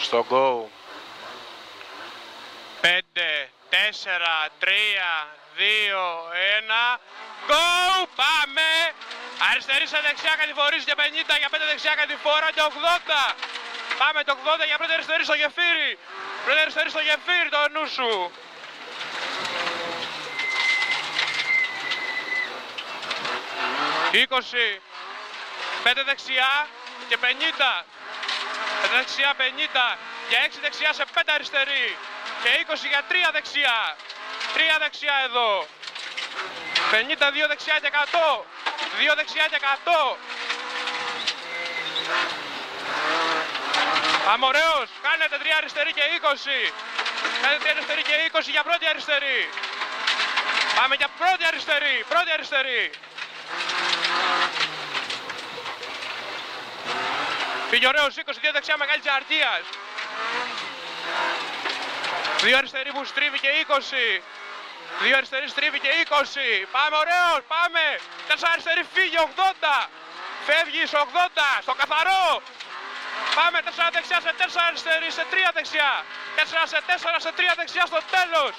Στο go. 5, 4, 3, 2, 1. Go! Πάμε! Αριστερή σε δεξιά κατηφορίζει και 50 για 5 δεξιά κατηφόρα και 80. Πάμε το 80 για πρώτη αριστερή στο γεφύρι. Πρώτη αριστερή στο γεφύρι το νου σου. 20. 5 δεξιά και 50. 5 δεξιά 50. Για 6 δεξιά σε 5 αριστερή. Και 20 για 3 δεξιά. 3 δεξιά εδώ. 52 δεξιά και 100. 2 δεξιά και 100. Πάμε ωραίος. Κάνετε 3 αριστερή και 20. Κάνετε 3 αριστερή και 20 για πρώτη αριστερή. Πάμε για πρώτη αριστερή. Πρώτη αριστερή. Πήγε ωραίος 20. 2 δεξιά μεγάλης διαρκείας. 2 αριστερή που στρίβει και 20. 2 αριστερή στρίβει και 20. Πάμε ωραίος, πάμε. 4 αριστερή φύγει 80. Φεύγει στο 80, στο καθαρό. Πάμε 4 δεξιά σε 4 αριστερή, σε 3 δεξιά. 4 σε 4 σε 3 δεξιά στο τέλος.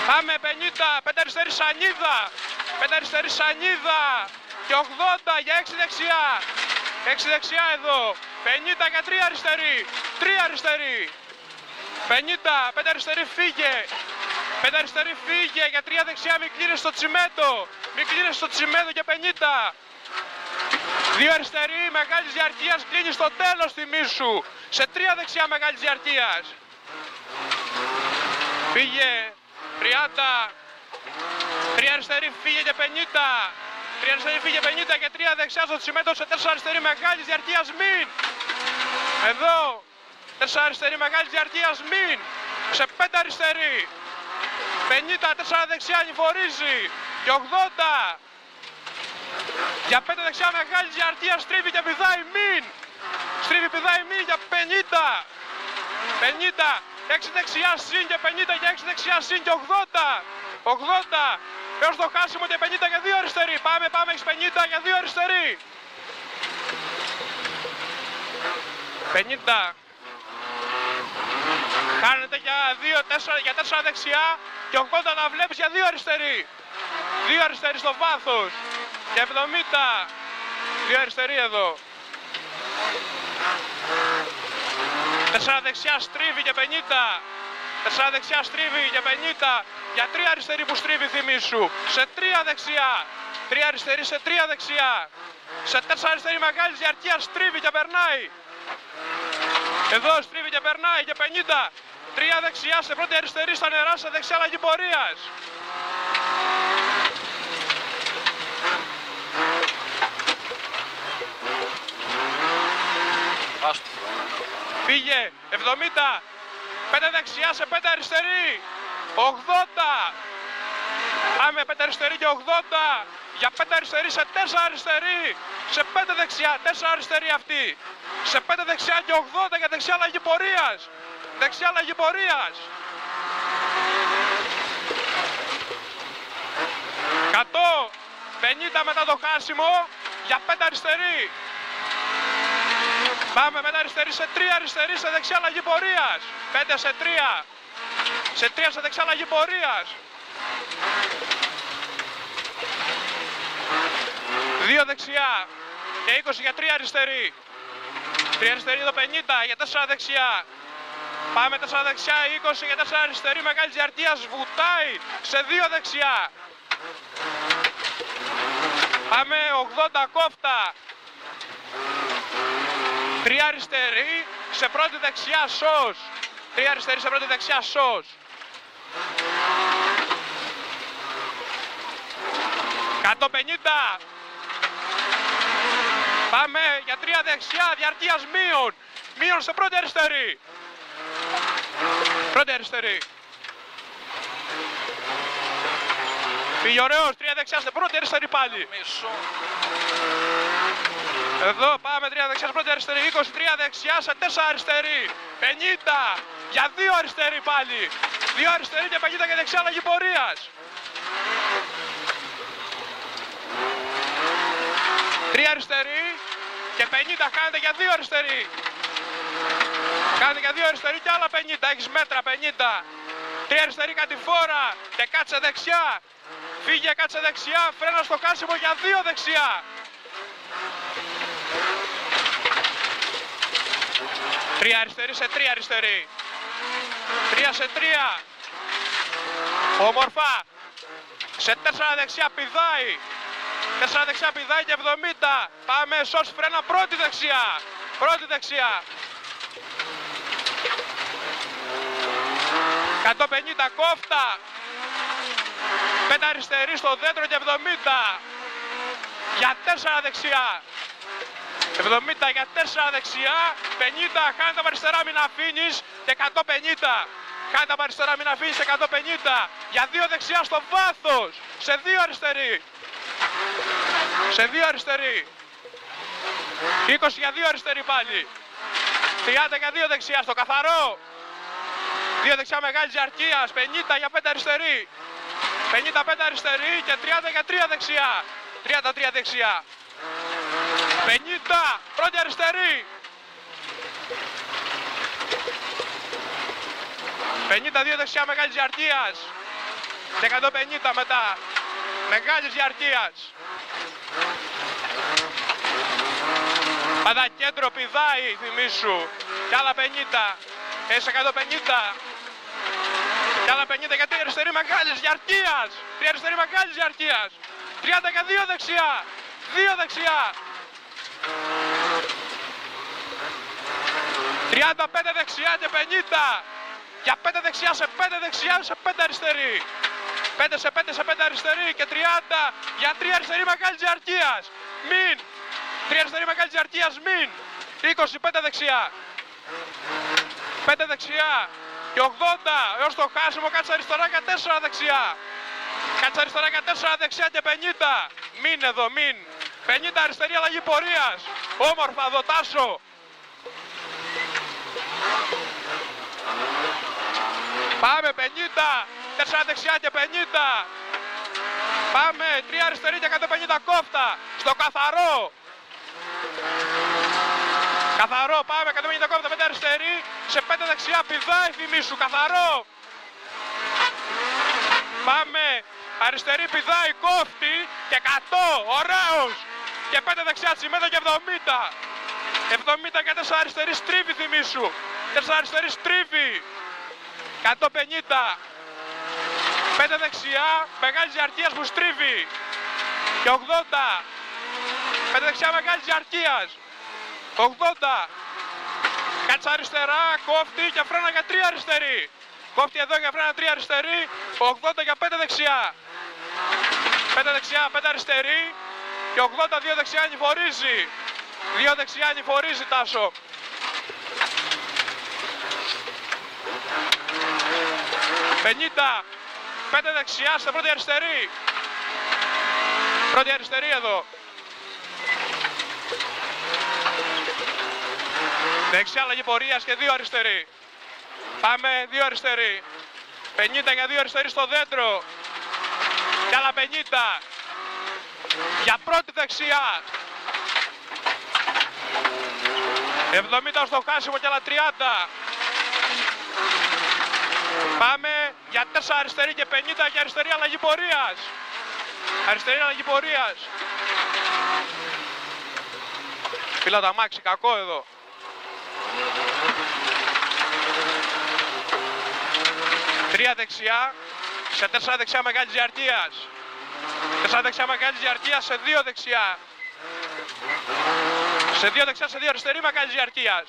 Πάμε 50, 5 αριστερή σανίδα. 5 αριστερή σανίδα. Και 80 για 6 δεξιά. 6 δεξιά εδώ. 50 για 3 αριστερή. 3 αριστερή. 50, 5 αριστερή φύγε. 5 αριστερή φύγε για 3 δεξιά, μην κλείνεις στο τσιμέντο. Μην κλείνεις στο τσιμέντο για 50. 2 αριστερή μεγάλης διαρκείας, κλείνει στο τέλος θυμίσου. Σε 3 δεξιά μεγάλης διαρκείας. Φύγε 30. 3 αριστερή φύγε και 50. 3 αριστερή φύγε 50 και 3 δεξιά στο τσιμέντο σε 4 αριστερή μεγάλης διαρκείας μην. Εδώ. 4 αριστερή μεγάλης διαρκείας μην. Σε 5 αριστερή. 50, 4 δεξιά ανηφορίζει. Και 80. Για 5 δεξιά μεγάλη διαρκείας στρίβει και πηδάει μην. Στρίβει πηδάει μην για 50. 50. 6 δεξιά συν και 50 για 6 δεξιά συν και 80. 80. Έως το χάσιμο και 50 για 2 αριστερή. Πάμε, πάμε, έχεις 50 για 2 αριστερή. 50. Χάνεται για 4 δεξιά και 80 να βλέπεις για 2 αριστερή. 2 αριστερή στο βάθος. Και 70. 2 αριστερή εδώ. 4 δεξιά στρίβει και 50. 4 δεξιά στρίβει και 50. Για 3 αριστερή που στρίβει θυμίσου. Σε 3 δεξιά. 3 αριστερή σε 3 δεξιά. Σε 4 αριστερή μεγάλης διαρκείας στρίβει και περνάει. Εδώ στρίβει και περνάει και 50. 3 δεξιά σε πρώτη αριστερή στα νερά σε δεξιά αλλαγή πορείας. Φύγε 70. 5 δεξιά σε 5 αριστερή. 80. Πάμε 5 αριστερή και 80. Για 5 αριστερή σε 4 αριστερή. Σε 5 δεξιά, 4 αριστερή αυτή. Σε 5 δεξιά και 80 για δεξιά αλλαγή πορείας. Δεξιά αλλαγή πορείας. 100. 50 μετά το χάσιμο. Για 5 αριστερή. Πάμε 5 αριστερή σε 3 αριστερή σε δεξιά αλλαγή πορείας. 5 σε 3. Σε 3 σε δεξιά αλλαγή πορείας. 2 δεξιά. Και 20 για 3 αριστερή. 3 αριστερή εδώ 50 για 4 δεξιά. Πάμε 4 δεξιά, 20 για 4 αριστερή, μεγάλη διαρκείας βουτάει σε 2 δεξιά. Πάμε 80 κόφτα. 3 αριστερή σε πρώτη δεξιά σως. 3 αριστερή σε πρώτη δεξιά σως. 150. Πάμε για 3 δεξιά, διαρκείας μείον. Μείον σε πρώτη αριστερή. Πρώτη αριστερή. Πήγε ωραίος, 3 δεξιά σε πρώτη αριστερή πάλι. Εδώ πάμε 3 δεξιά σε πρώτη αριστερή, 23 δεξιά σε 4 αριστερή. 50 για 2 αριστερή πάλι. 2 αριστερή και 50 για δεξιά αλλαγή πορείας. 3 αριστερή και 50 κάνετε για 2 αριστερή. Κάνει και 2 αριστερή και άλλα 50. Έχεις μέτρα 50. 3 αριστερή κατηφόρα και κάτσε δεξιά. Φύγε, κάτσε δεξιά. Φρένα στο χάσιμο για 2 δεξιά. Τρία αριστερή σε 3 αριστερή. 3 σε 3. Όμορφα. Σε 4 δεξιά πηδάει. 4 δεξιά πηδάει και 70. Πάμε σως φρένα πρώτη δεξιά. Πρώτη δεξιά. 150 κόφτα. 5 αριστερή στο δέντρο και 70. Για 4 δεξιά. 70 για 4 δεξιά. 50. Χάνει τα αριστερά, μην αφήνεις. Και 150. Χάνει τα αριστερά, μην αφήνεις. 150. Για 2 δεξιά στο βάθος. Σε 2 αριστερή. Σε 2 αριστερή. 20 για 2 αριστερή πάλι. 30 για 2 δεξιά στο καθαρό. 2 δεξιά μεγάλης διαρκείας. 50 για 5 αριστερή. 55 αριστερή και 30 για 3 δεξιά. 33 δεξιά. 50 πρώτη αριστερή. 52 δεξιά μεγάλης διαρκείας. Και 150 μετά. Μεγάλης διαρκείας. Πάντα κέντρο πηδάει, θυμίσου. Κι άλλα 50. Σε 150. Κι άλλα 50 για 3 αριστερή μεγάλης διαρκείας. 3 αριστερή μεγάλης διαρκείας. 30 για 2 δεξιά. 2 δεξιά. 35 δεξιά και 50. Για 5 δεξιά σε 5 δεξιά σε 5 αριστερή. 5 σε 5 σε 5 αριστερή και 30 για 3 αριστερή μεγάλης διαρκείας. Μην. 3 αριστερή μεγάλης διαρκείας μην. 25 δεξιά. 5 δεξιά. Και 80 έως το χάσιμο, κάτσε αριστερά για 4 δεξιά. Κάτσε αριστερά για 4 δεξιά και 50. Μην εδώ, μην. 50 αριστερή αλλαγή πορείας. Όμορφα εδώ, Τάσο. Πάμε 50. 4 δεξιά και 50. Πάμε 3 αριστερή και 150 κόφτα. Στο καθαρό. Καθαρό, πάμε 150 κόφτα, 5 αριστερή. Σε 5 δεξιά πηδάει, θυμίσου, καθαρό. Πάμε αριστερή πηδάει, κόφτη και 100, ωραίος. Και 5 δεξιά τσιμέντο και 70. 70 και 4 αριστερή στρίβει, θυμίσου. 4 αριστερή στρίβει. 150. 5 δεξιά, μεγάλης διαρκείας που στρίβει. Και 80. 5 δεξιά μεγάλης διαρκείας. 80. Κάτσε αριστερά, κόφτη και φρένα για 3 αριστερή. Κόφτη εδώ για φρένα 3 αριστερή. 80 για 5 δεξιά. 5 δεξιά, 5 αριστερή. Και 80, 2 δεξιά ανηφορίζει. 2 δεξιά ανηφορίζει, Τάσο. 50. 5 δεξιά στην πρώτη αριστερή. Πρώτη αριστερή εδώ. Δεξιά αλλαγή πορείας και 2 αριστερή. Πάμε 2 αριστερή. 50 για 2 αριστερή στο δέντρο. Και άλλα 50. Για πρώτη δεξιά. 70 στο χάσιμο και άλλα 30. Πάμε για 4 αριστερή και 50 και αριστερή αλλαγή πορείας. Αριστερή αλλαγή πορείας. Φύλλα τα μάξι, κακό εδώ. 3 δεξιά, σε 4 δεξιά μεγάλης διαρκείας. 4 δεξιά μεγάλης διαρκείας, σε 2 δεξιά. Σε 2 δεξιά, σε 2 αριστερή μεγάλης διαρκείας.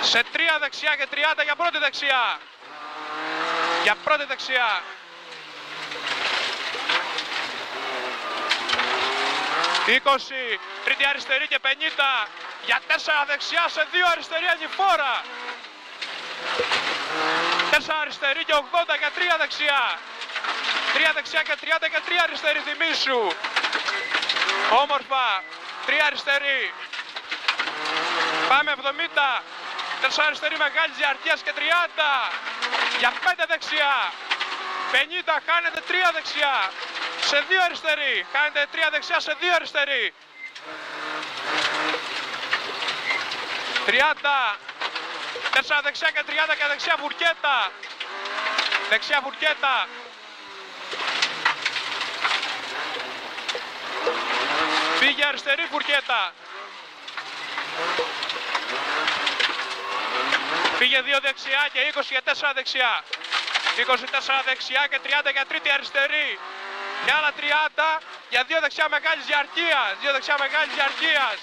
Σε 3 δεξιά και 30 για πρώτη δεξιά. Για πρώτη δεξιά. 20, τρίτη αριστερή και 50. Για 4 δεξιά, σε 2 αριστερή ανηφόρα. 4 αριστερή και 80 για 3 δεξιά. 3 δεξιά και 30 και 3 αριστερή, θυμίσου. Όμορφα. 3 αριστερή. Πάμε 70. 4 αριστερή μεγάλης διαρκείας και 30. Για 5 δεξιά. 50, χάνετε 3 δεξιά. Σε 2 αριστερή. Χάνετε 3 δεξιά σε 2 αριστερή. 30. 4 δεξιά και 30 και δεξιά Φουρκέτα. Δεξιά Φουρκέτα. Φύγε αριστερή Φουρκέτα. Φύγε 2 δεξιά και 20 για 4 δεξιά. 24 δεξιά και 30 για τρίτη αριστερή. Και άλλα 30 για 2 δεξιά μεγάλης διαρκείας. 2 δεξιά μεγάλης διαρκείας.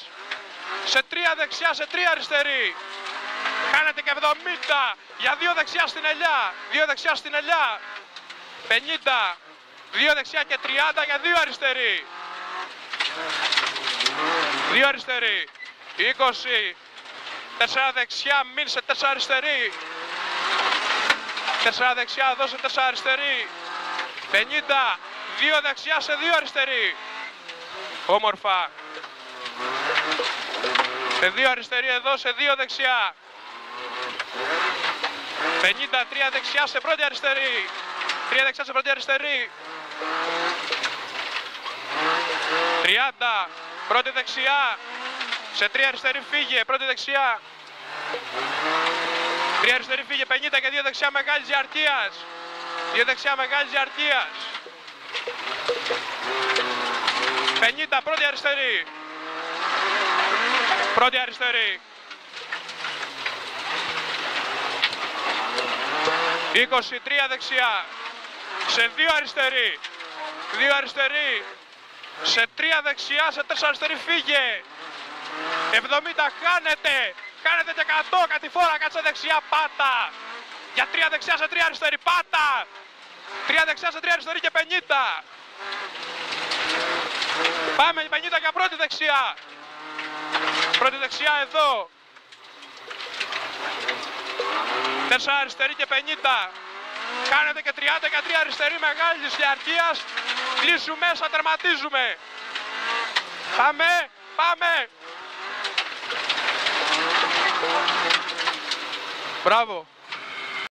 Σε 3 δεξιά, σε 3 αριστερή. Χάνεται και 70 για 2 δεξιά στην ελιά. 2 δεξιά στην ελιά. 50. 2 δεξιά και 30 για 2 αριστερή. 2 αριστερή. 20. 4 δεξιά, μην σε 4 αριστερή. 4 δεξιά, δώσε 4 αριστερή. 50. 2 δεξιά σε 2 αριστερή. Όμορφα. Σε 2 αριστερή εδώ, σε 2 δεξιά. 53 δεξιά σε πρώτη αριστερή. 3 δεξιά σε πρώτη αριστερή. 30. Πρώτη δεξιά. Σε 3 αριστερή φύγε. Πρώτη δεξιά. 3 αριστερή φύγε. 50 και 2 δεξιά μεγάλης διαρκείας. 2 δεξιά μεγάλης διαρκείας. 50. Πρώτη αριστερή. Πρώτη αριστερή. 23 δεξιά. Σε 2 αριστερή. 2 αριστερή. Σε 3 δεξιά, σε 4 αριστερή φύγε. 70 χάνεται. Χάνεται και 100. Κατηφόρα, κάτσε δεξιά, πάτα. Για 3 δεξιά σε 3 αριστερή, πάτα. 3 δεξιά σε 3 αριστερή και 50. Πάμε 50 για πρώτη δεξιά. Πρώτη δεξιά εδώ. 4 αριστερή και 50. Κάνετε και 30 και 3 αριστερή μεγάλης διαρκείας. Κλείσουμε μέσα, τερματίζουμε. Πάμε, πάμε. Μπράβο.